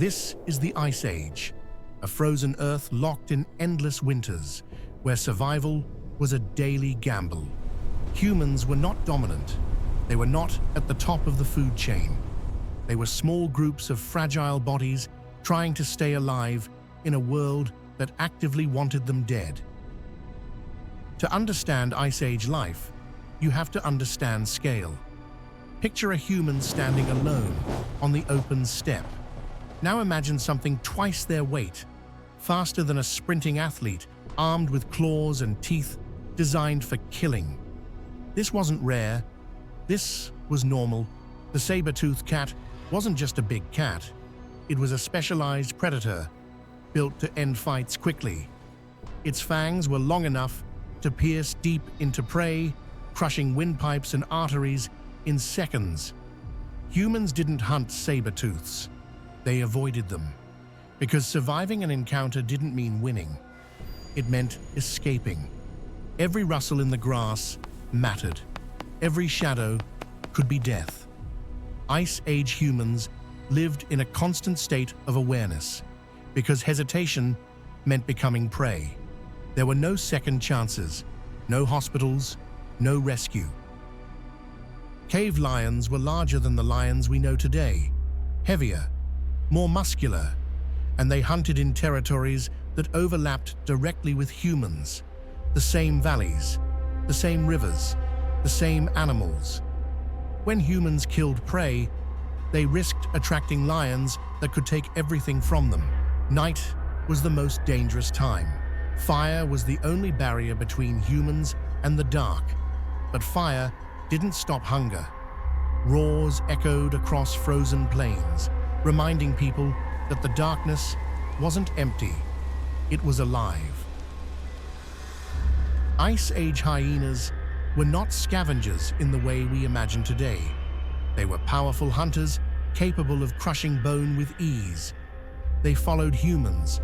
This is the Ice Age, a frozen Earth locked in endless winters, where survival was a daily gamble. Humans were not dominant. They were not at the top of the food chain. They were small groups of fragile bodies trying to stay alive in a world that actively wanted them dead. To understand Ice Age life, you have to understand scale. Picture a human standing alone on the open steppe. Now imagine something twice their weight, faster than a sprinting athlete, armed with claws and teeth designed for killing. This wasn't rare. This was normal. The Sabertooth cat wasn't just a big cat. It was a specialized predator, built to end fights quickly. Its fangs were long enough to pierce deep into prey, crushing windpipes and arteries in seconds. Humans didn't hunt saber-tooths. They avoided them, because surviving an encounter didn't mean winning. It meant escaping. Every rustle in the grass mattered. Every shadow could be death. Ice Age humans lived in a constant state of awareness, because hesitation meant becoming prey. There were no second chances, no hospitals, no rescue. Cave lions were larger than the lions we know today, heavier, more muscular, and they hunted in territories that overlapped directly with humans. The same valleys, the same rivers, the same animals. When humans killed prey, they risked attracting lions that could take everything from them. Night was the most dangerous time. Fire was the only barrier between humans and the dark. But fire didn't stop hunger. Roars echoed across frozen plains, reminding people that the darkness wasn't empty, it was alive. Ice Age hyenas were not scavengers in the way we imagine today. They were powerful hunters, capable of crushing bone with ease. They followed humans,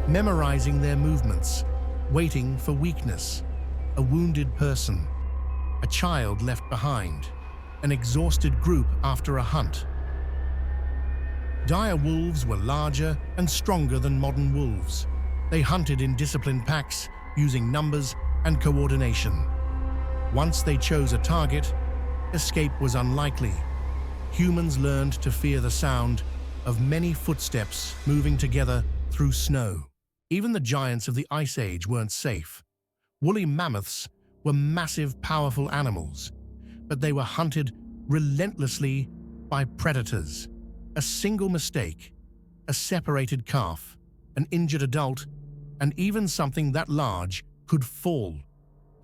memorizing their movements, waiting for weakness, a wounded person, a child left behind, an exhausted group after a hunt. Dire wolves were larger and stronger than modern wolves. They hunted in disciplined packs, using numbers and coordination. Once they chose a target, escape was unlikely. Humans learned to fear the sound of many footsteps moving together through snow. Even the giants of the Ice Age weren't safe. Woolly mammoths were massive, powerful animals, but they were hunted relentlessly by predators. A single mistake, a separated calf, an injured adult, and even something that large could fall.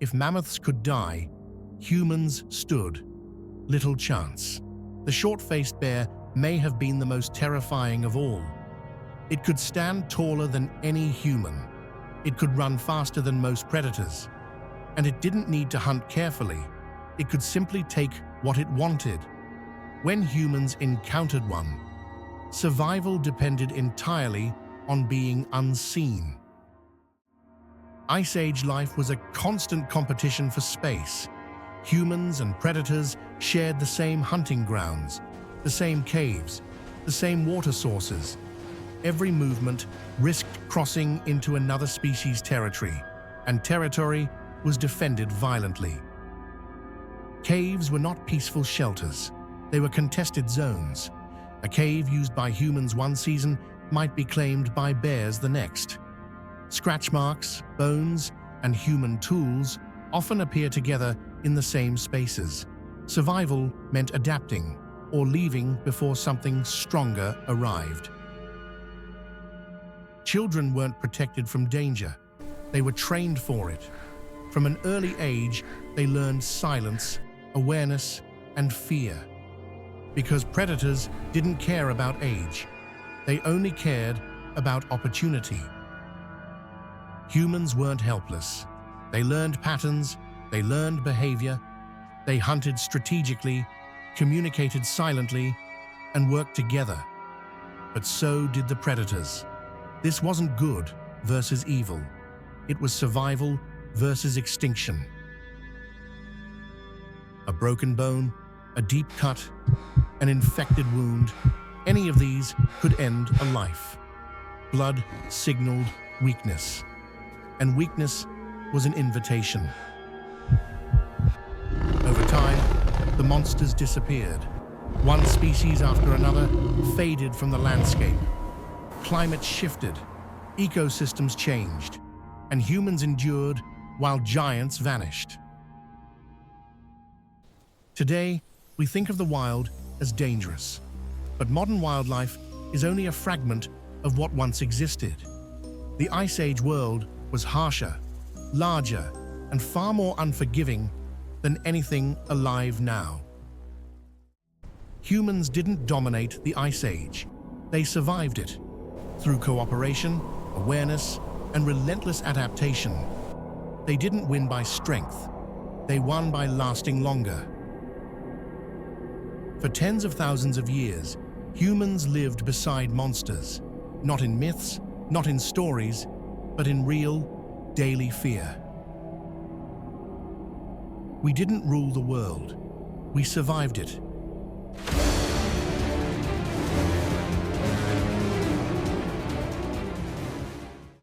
If mammoths could die, humans stood little chance. The short-faced bear may have been the most terrifying of all. It could stand taller than any human. It could run faster than most predators. And it didn't need to hunt carefully. It could simply take what it wanted. When humans encountered one, survival depended entirely on being unseen. Ice Age life was a constant competition for space. Humans and predators shared the same hunting grounds, the same caves, the same water sources. Every movement risked crossing into another species' territory, and territory was defended violently. Caves were not peaceful shelters. They were contested zones. A cave used by humans one season might be claimed by bears the next. Scratch marks, bones, and human tools often appear together in the same spaces. Survival meant adapting or leaving before something stronger arrived. Children weren't protected from danger. They were trained for it. From an early age, they learned silence, awareness, and fear. Because predators didn't care about age. They only cared about opportunity. Humans weren't helpless. They learned patterns, they learned behavior, they hunted strategically, communicated silently, and worked together. But so did the predators. This wasn't good versus evil. It was survival versus extinction. A broken bone, a deep cut, an infected wound, Any of these could end a life. Blood signaled weakness, and weakness was an invitation. Over time, the monsters disappeared. One species after another faded from the landscape. Climate shifted, ecosystems changed, and humans endured while giants vanished. Today, we think of the wild as dangerous, but modern wildlife is only a fragment of what once existed. The Ice Age world was harsher, larger, and far more unforgiving than anything alive now. Humans didn't dominate the Ice Age. They survived it. Through cooperation, awareness, and relentless adaptation. They didn't win by strength. They won by lasting longer. For tens of thousands of years, humans lived beside monsters, not in myths, not in stories, but in real, daily fear. We didn't rule the world. We survived it.